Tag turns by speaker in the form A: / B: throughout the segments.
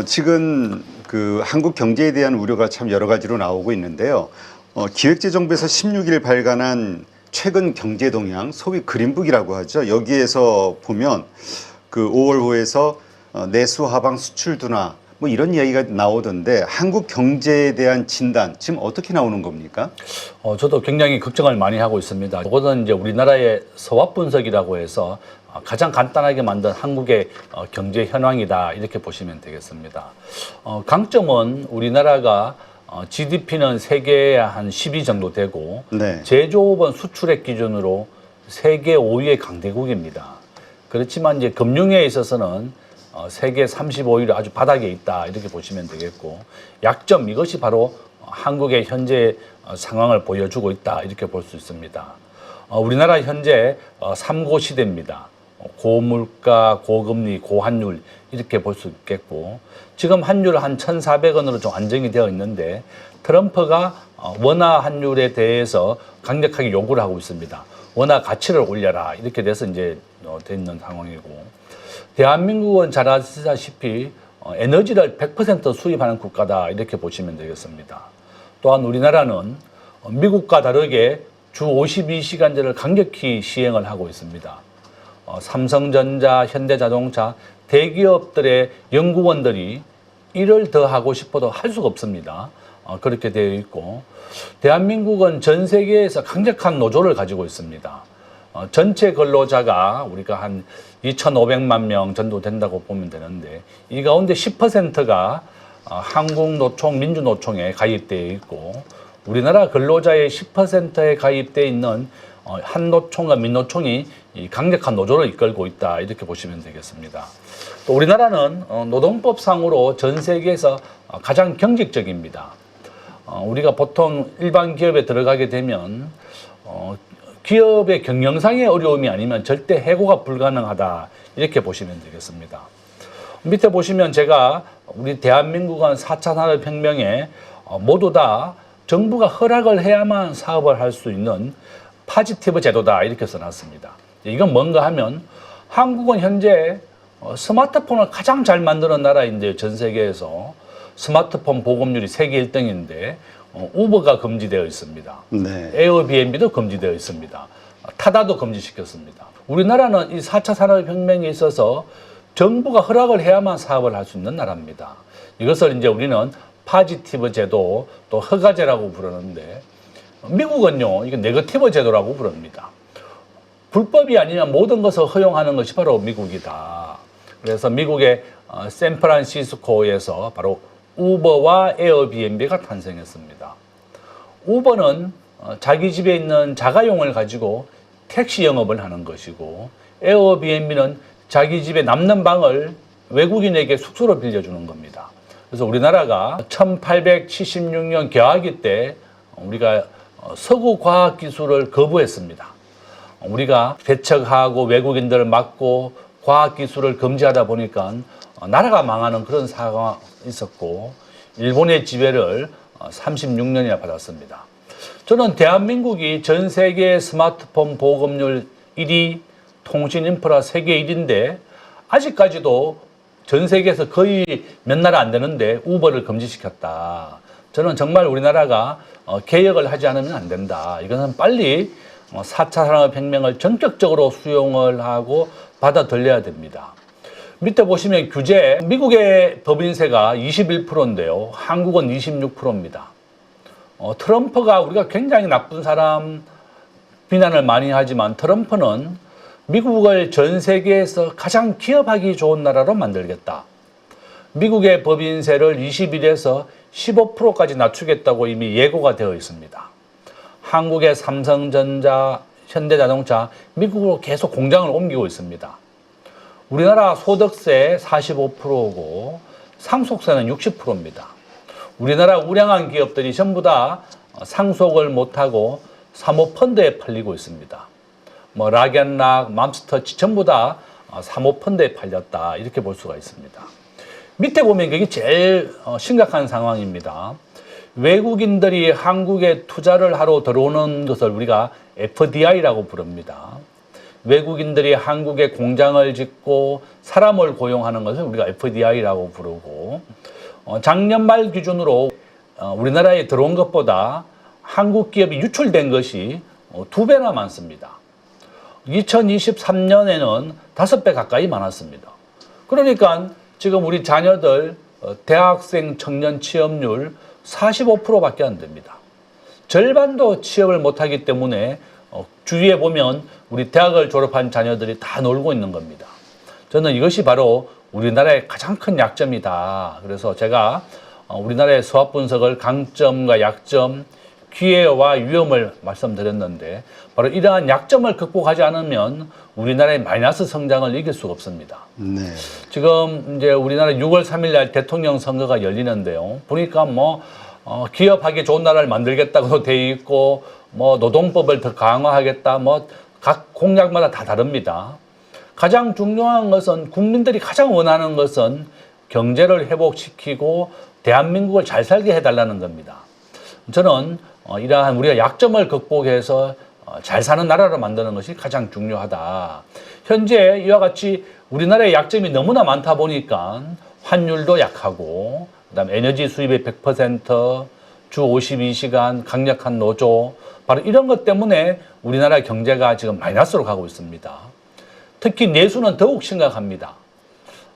A: 지금 그 한국 경제에 대한 우려가 참 여러 가지로 나오고 있는데요. 기획재정부에서 16일 발간한 최근 경제 동향, 소위 그린북이라고 하죠. 여기에서 보면 그 5월호에서 내수 하방 수출 둔화 뭐 이런 이야기가 나오던데 한국 경제에 대한 진단 지금 어떻게 나오는 겁니까?
B: 저도 굉장히 걱정을 많이 하고 있습니다. 이것은 이제 우리나라의 서학 분석이라고 해서 가장 간단하게 만든 한국의 경제 현황이다 이렇게 보시면 되겠습니다. 강점은 우리나라가 GDP는 세계에 한 10위 정도 되고
A: 네.
B: 제조업은 수출액 기준으로 세계 5위의 강대국입니다. 그렇지만 이제 금융에 있어서는 세계 35위로 아주 바닥에 있다 이렇게 보시면 되겠고, 약점 이것이 바로 한국의 현재 상황을 보여주고 있다 이렇게 볼 수 있습니다. 우리나라 현재 3고 시대입니다. 고물가, 고금리, 고환율 이렇게 볼 수 있겠고, 지금 환율 한 1,400원으로 좀 안정이 되어 있는데 트럼프가 원화 환율에 대해서 강력하게 요구를 하고 있습니다. 원화 가치를 올려라 이렇게 돼서 이제 돼 있는 상황이고, 대한민국은 잘 아시다시피 에너지를 100% 수입하는 국가다 이렇게 보시면 되겠습니다. 또한 우리나라는 미국과 다르게 주 52시간제를 강력히 시행을 하고 있습니다. 삼성전자, 현대자동차, 대기업들의 연구원들이 일을 더 하고 싶어도 할 수가 없습니다. 그렇게 되어 있고, 대한민국은 전 세계에서 강력한 노조를 가지고 있습니다. 전체 근로자가 우리가 한 2,500만 명 정도 된다고 보면 되는데, 이 가운데 10%가 한국노총, 민주노총에 가입되어 있고, 우리나라 근로자의 10%에 가입되어 있는 한노총과 민노총이 이 강력한 노조를 이끌고 있다 이렇게 보시면 되겠습니다. 또 우리나라는 노동법상으로 전 세계에서 가장 경직적입니다. 우리가 보통 일반 기업에 들어가게 되면 기업의 경영상의 어려움이 아니면 절대 해고가 불가능하다 이렇게 보시면 되겠습니다. 밑에 보시면 제가 우리 대한민국은 4차 산업혁명에 모두 다 정부가 허락을 해야만 사업을 할 수 있는 파지티브 제도다 이렇게 써놨습니다. 이건 뭔가 하면 한국은 현재 스마트폰을 가장 잘 만드는 나라인데, 전 세계에서 스마트폰 보급률이 세계 1등인데 우버가 금지되어 있습니다.
A: 네.
B: 에어비앤비도 금지되어 있습니다. 타다도 금지시켰습니다. 우리나라는 이 4차 산업혁명에 있어서 정부가 허락을 해야만 사업을 할 수 있는 나라입니다. 이것을 이제 우리는 파지티브 제도, 또 허가제라고 부르는데, 미국은요, 이게 네거티브 제도라고 부릅니다. 불법이 아니면 모든 것을 허용하는 것이 바로 미국이다. 그래서 미국의 샌프란시스코에서 바로 우버와 에어비앤비가 탄생했습니다. 우버는 자기 집에 있는 자가용을 가지고 택시 영업을 하는 것이고, 에어비앤비는 자기 집에 남는 방을 외국인에게 숙소로 빌려주는 겁니다. 그래서 우리나라가 1876년 개화기 때 우리가 서구 과학 기술을 거부했습니다. 우리가 배척하고 외국인들을 막고 과학 기술을 금지하다 보니까 나라가 망하는 그런 상황이 있었고, 일본의 지배를 36년이나 받았습니다. 저는 대한민국이 전 세계 스마트폰 보급률 1위, 통신 인프라 세계 1위인데 아직까지도 전 세계에서 거의 몇 나라 안 되는데 우버를 금지시켰다. 저는 정말 우리나라가 개혁을 하지 않으면 안 된다. 이것은 빨리 4차 산업혁명을 전격적으로 수용을 하고 받아들여야 됩니다. 밑에 보시면 규제, 미국의 법인세가 21%인데요. 한국은 26%입니다. 트럼프가 우리가 굉장히 나쁜 사람 비난을 많이 하지만 트럼프는 미국을 전 세계에서 가장 기업하기 좋은 나라로 만들겠다. 미국의 법인세를 21에서 15%까지 낮추겠다고 이미 예고가 되어 있습니다. 한국의 삼성전자, 현대자동차, 미국으로 계속 공장을 옮기고 있습니다. 우리나라 소득세 45%고 상속세는 60%입니다. 우리나라 우량한 기업들이 전부 다 상속을 못하고 사모펀드에 팔리고 있습니다. 락앤락, 맘스터치 전부 다 사모펀드에 팔렸다 이렇게 볼 수가 있습니다. 밑에 보면 이게 제일 심각한 상황입니다. 외국인들이 한국에 투자를 하러 들어오는 것을 우리가 FDI라고 부릅니다. 외국인들이 한국에 공장을 짓고 사람을 고용하는 것을 우리가 FDI라고 부르고 작년 말 기준으로 우리나라에 들어온 것보다 한국 기업이 유출된 것이 2배나 많습니다. 2023년에는 5배 가까이 많았습니다. 그러니까 지금 우리 자녀들 대학생 청년 취업률 45%밖에 안 됩니다. 절반도 취업을 못하기 때문에 주위에 보면 우리 대학을 졸업한 자녀들이 다 놀고 있는 겁니다. 저는 이것이 바로 우리나라의 가장 큰 약점이다. 그래서 제가 우리나라의 수학 분석을 강점과 약점, 기회와 위험을 말씀드렸는데 바로 이러한 약점을 극복하지 않으면 우리나라의 마이너스 성장을 이길 수가 없습니다.
A: 네.
B: 지금 이제 우리나라 6월 3일 날 대통령 선거가 열리는데요. 보니까 기업하기 좋은 나라를 만들겠다고 돼 있고 노동법을 더 강화하겠다 각 공약마다 다 다릅니다. 가장 중요한 것은 국민들이 가장 원하는 것은 경제를 회복시키고 대한민국을 잘 살게 해달라는 겁니다. 저는 이러한 우리가 약점을 극복해서 잘 사는 나라를 만드는 것이 가장 중요하다. 현재 이와 같이 우리나라의 약점이 너무나 많다 보니까 환율도 약하고 그다음에 에너지 수입의 100%, 주 52시간, 강력한 노조 바로 이런 것 때문에 우리나라 경제가 지금 마이너스로 가고 있습니다. 특히 내수는 더욱 심각합니다.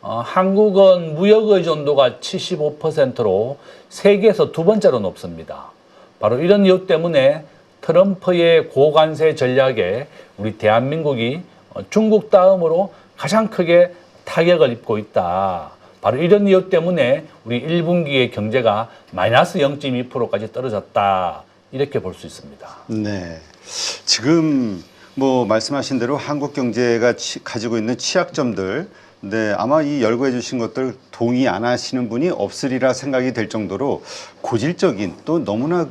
B: 한국은 무역 의존도가 75%로 세계에서 2번째로 높습니다. 바로 이런 이유 때문에 트럼프의 고관세 전략에 우리 대한민국이 중국 다음으로 가장 크게 타격을 입고 있다. 바로 이런 이유 때문에 우리 1분기의 경제가 마이너스 0.2%까지 떨어졌다. 이렇게 볼 수 있습니다.
A: 네. 지금 말씀하신 대로 한국 경제가 가지고 있는 취약점들, 네, 아마 이 열거해 주신 것들 동의 안 하시는 분이 없으리라 생각이 될 정도로 고질적인 또 너무나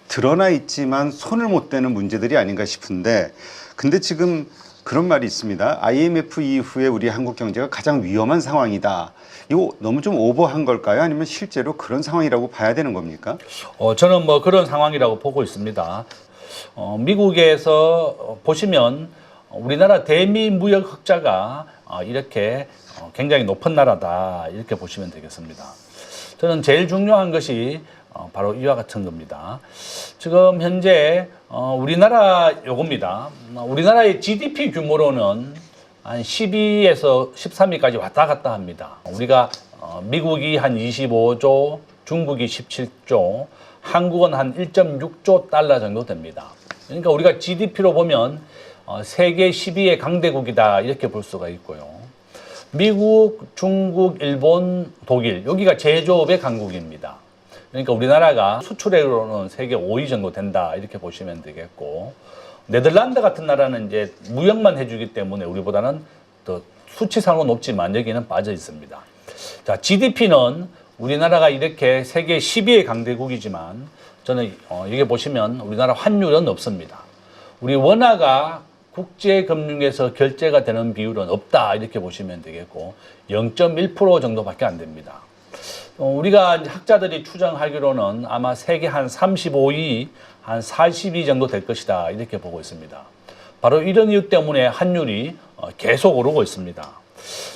A: 드러나 있지만 손을 못 대는 문제들이 아닌가 싶은데, 근데 지금 그런 말이 있습니다. IMF 이후에 우리 한국 경제가 가장 위험한 상황이다. 이거 너무 좀 오버한 걸까요? 아니면 실제로 그런 상황이라고 봐야 되는 겁니까?
B: 저는 그런 상황이라고 보고 있습니다. 미국에서 보시면 우리나라 대미 무역 흑자가 이렇게 굉장히 높은 나라다. 이렇게 보시면 되겠습니다. 저는 제일 중요한 것이 바로 이와 같은 겁니다. 지금 현재 우리나라 요겁니다. 우리나라의 GDP 규모로는 한 12에서 13위까지 왔다 갔다 합니다. 우리가 미국이 한 25조, 중국이 17조, 한국은 한 1.6조 달러 정도 됩니다. 그러니까 우리가 GDP로 보면 세계 10위의 강대국이다 이렇게 볼 수가 있고요. 미국, 중국, 일본, 독일 여기가 제조업의 강국입니다. 그러니까 우리나라가 수출액으로는 세계 5위 정도 된다 이렇게 보시면 되겠고, 네덜란드 같은 나라는 이제 무역만 해주기 때문에 우리보다는 더 수치상으로 높지만 여기는 빠져 있습니다. 자, GDP는 우리나라가 이렇게 세계 10위의 강대국이지만 저는 여기 보시면 우리나라 환율은 없습니다. 우리 원화가 국제금융에서 결제가 되는 비율은 없다 이렇게 보시면 되겠고 0.1% 정도밖에 안 됩니다. 우리가 학자들이 추정하기로는 아마 세계 한 35위, 한 40위 정도 될 것이다 이렇게 보고 있습니다. 바로 이런 이유 때문에 환율이 계속 오르고 있습니다.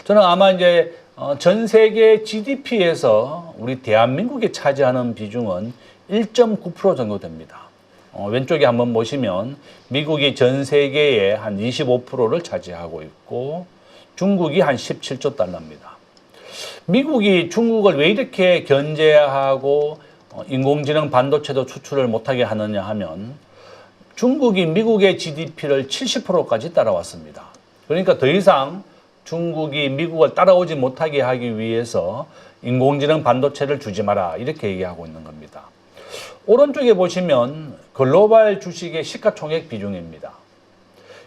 B: 저는 아마 이제 전 세계 GDP에서 우리 대한민국이 차지하는 비중은 1.9% 정도 됩니다. 왼쪽에 한번 보시면 미국이 전 세계의 한 25%를 차지하고 있고 중국이 한 17조 달러입니다. 미국이 중국을 왜 이렇게 견제하고 인공지능 반도체도 수출을 못하게 하느냐 하면 중국이 미국의 GDP를 70%까지 따라왔습니다. 그러니까 더 이상 중국이 미국을 따라오지 못하게 하기 위해서 인공지능 반도체를 주지 마라 이렇게 얘기하고 있는 겁니다. 오른쪽에 보시면 글로벌 주식의 시가총액 비중입니다.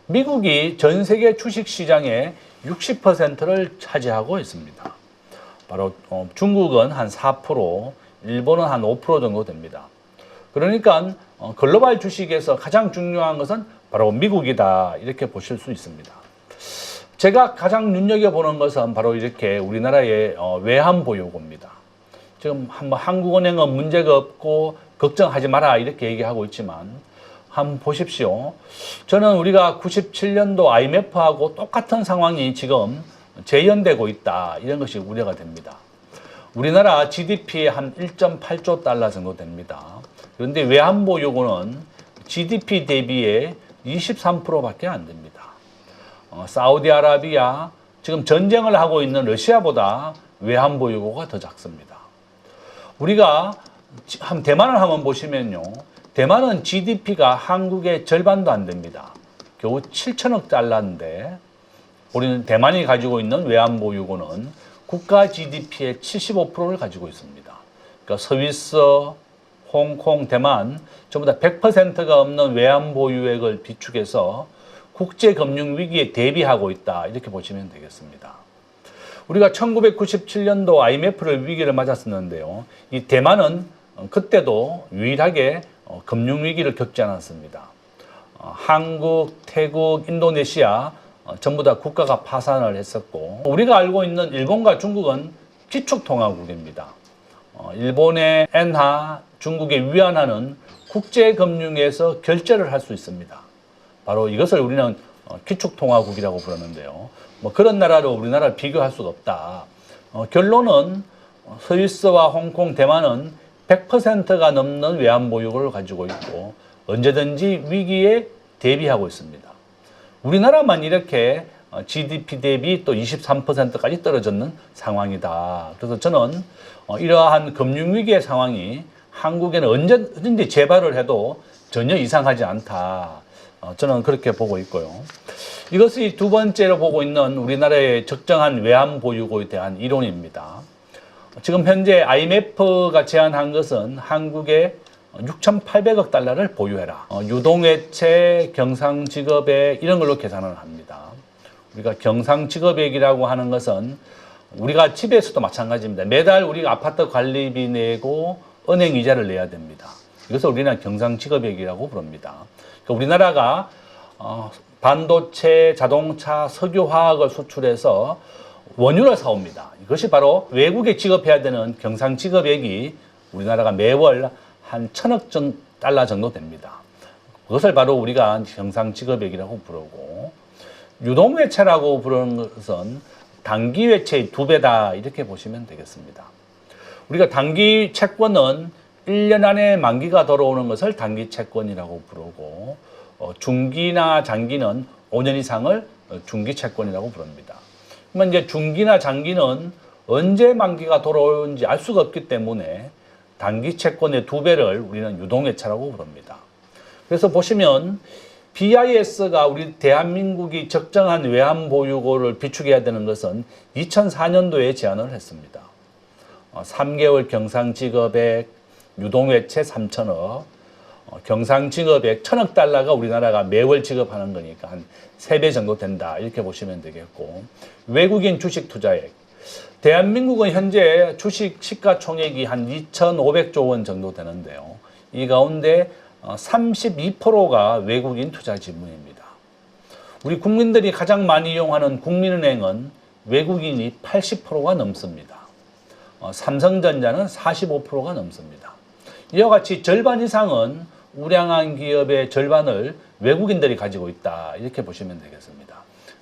B: 미국이 전 세계 주식시장의 60%를 차지하고 있습니다. 바로 중국은 한 4%, 일본은 한 5% 정도 됩니다. 그러니까 글로벌 주식에서 가장 중요한 것은 바로 미국이다 이렇게 보실 수 있습니다. 제가 가장 눈여겨보는 것은 바로 이렇게 우리나라의 외환 보유고입니다. 지금 한국은행은 문제가 없고 걱정하지 마라 이렇게 얘기하고 있지만 한번 보십시오. 저는 우리가 97년도 IMF하고 똑같은 상황이 지금 재현되고 있다. 이런 것이 우려가 됩니다. 우리나라 GDP의 한 1.8조 달러 정도 됩니다. 그런데 외환보 요구는 GDP 대비에 23%밖에 안 됩니다. 사우디아라비아, 지금 전쟁을 하고 있는 러시아보다 외환보 요구가 더 작습니다. 우리가 대만을 한번 보시면요. 대만은 GDP가 한국의 절반도 안 됩니다. 겨우 7천억 달러인데 우리는 대만이 가지고 있는 외환보 요구는 국가 GDP의 75%를 가지고 있습니다. 그러니까 스위스, 홍콩, 대만 전부 다 100%가 없는 외환 보유액을 비축해서 국제금융위기에 대비하고 있다. 이렇게 보시면 되겠습니다. 우리가 1997년도 IMF를 위기를 맞았었는데요. 이 대만은 그때도 유일하게 금융위기를 겪지 않았습니다. 한국, 태국, 인도네시아 전부 다 국가가 파산을 했었고, 우리가 알고 있는 일본과 중국은 기축통화국입니다. 일본의 엔화, 중국의 위안화는 국제금융에서 결제를 할 수 있습니다. 바로 이것을 우리는 기축통화국이라고 부르는데요. 뭐 그런 나라를 우리나라를 비교할 수가 없다. 결론은 스위스와 홍콩, 대만은 100%가 넘는 외환보유고를 가지고 있고 언제든지 위기에 대비하고 있습니다. 우리나라만 이렇게 GDP 대비 또 23%까지 떨어졌는 상황이다. 그래서 저는 이러한 금융위기의 상황이 한국에는 언제든지 재발을 해도 전혀 이상하지 않다. 저는 그렇게 보고 있고요. 이것이 두 번째로 보고 있는 우리나라의 적정한 외환보유고에 대한 이론입니다. 지금 현재 IMF가 제안한 것은 한국에 6,800억 달러를 보유해라. 유동외채, 경상직업액 이런 걸로 계산을 합니다. 우리가 경상직업액이라고 하는 것은 우리가 집에서도 마찬가지입니다. 매달 우리가 아파트 관리비 내고 은행 이자를 내야 됩니다. 이것을 우리는 경상직업액이라고 부릅니다. 그러니까 우리나라가 반도체, 자동차, 석유화학을 수출해서 원유를 사옵니다. 이것이 바로 외국에 지급해야 되는 경상직업액이 우리나라가 매월 한 1,000억 달러 정도 됩니다. 그것을 바로 우리가 경상직업액이라고 부르고, 유동외채라고 부르는 것은 단기외채의 2배다 이렇게 보시면 되겠습니다. 우리가 단기 채권은 1년 안에 만기가 들어오는 것을 단기 채권이라고 부르고, 중기나 장기는 5년 이상을 중기 채권이라고 부릅니다. 그러면 이제 중기나 장기는 언제 만기가 돌아오는지 알 수가 없기 때문에 단기 채권의 2배를 우리는 유동외채라고 부릅니다. 그래서 보시면 BIS가 우리 대한민국이 적정한 외환보유고를 비축해야 되는 것은 2004년도에 제안을 했습니다. 3개월 경상직업액, 유동외채 3천억, 경상직업액 1,000억 달러가 우리나라가 매월 지급하는 거니까 한 3배 정도 된다 이렇게 보시면 되겠고, 외국인 주식 투자액, 대한민국은 현재 주식 시가총액이 한 2,500조 원 정도 되는데요. 이 가운데 32%가 외국인 투자 지분입니다. 우리 국민들이 가장 많이 이용하는 국민은행은 외국인이 80%가 넘습니다. 삼성전자는 45%가 넘습니다. 이와 같이 절반 이상은 우량한 기업의 절반을 외국인들이 가지고 있다 이렇게 보시면 되겠습니다.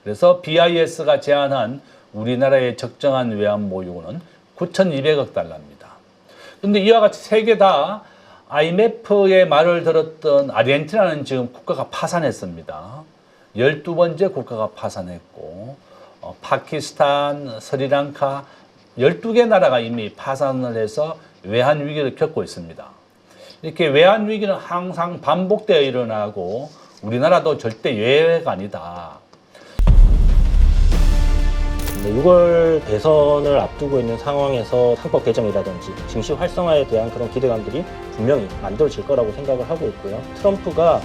B: 그래서 BIS가 제안한 우리나라의 적정한 외환보유고는 9,200억 달러입니다. 그런데 이와 같이 세 개 다 IMF의 말을 들었던 아르헨티나는 지금 국가가 파산했습니다. 12번째 국가가 파산했고, 파키스탄, 스리랑카 12개 나라가 이미 파산을 해서 외환 위기를 겪고 있습니다. 이렇게 외환 위기는 항상 반복되어 일어나고 우리나라도 절대 예외가 아니다.
C: 6월 대선을 앞두고 있는 상황에서 상법 개정이라든지 증시 활성화에 대한 그런 기대감들이 분명히 만들어질 거라고 생각을 하고 있고요. 트럼프가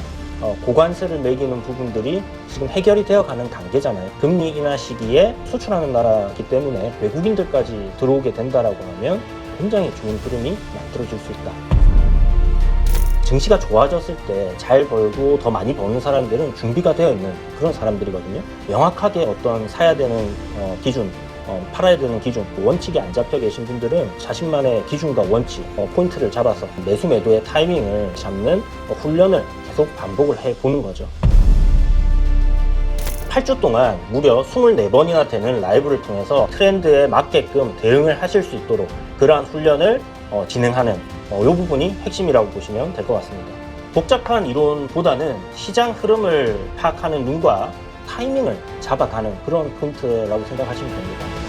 C: 고관세를 매기는 부분들이 지금 해결이 되어가는 단계잖아요. 금리 인하 시기에 수출하는 나라이기 때문에 외국인들까지 들어오게 된다라고 하면 굉장히 좋은 흐름이 만들어질 수 있다. 증시가 좋아졌을 때 잘 벌고 더 많이 버는 사람들은 준비가 되어 있는 그런 사람들이거든요. 명확하게 어떤 사야 되는 기준, 팔아야 되는 기준, 원칙이 안 잡혀 계신 분들은 자신만의 기준과 원칙, 포인트를 잡아서 매수 매도의 타이밍을 잡는 훈련을 계속 반복을 해보는 거죠. 8주 동안 무려 24번이나 되는 라이브를 통해서 트렌드에 맞게끔 대응을 하실 수 있도록 그러한 훈련을 진행하는 이 부분이 핵심이라고 보시면 될 것 같습니다. 복잡한 이론보다는 시장 흐름을 파악하는 눈과 타이밍을 잡아가는 그런 포인트라고 생각하시면 됩니다.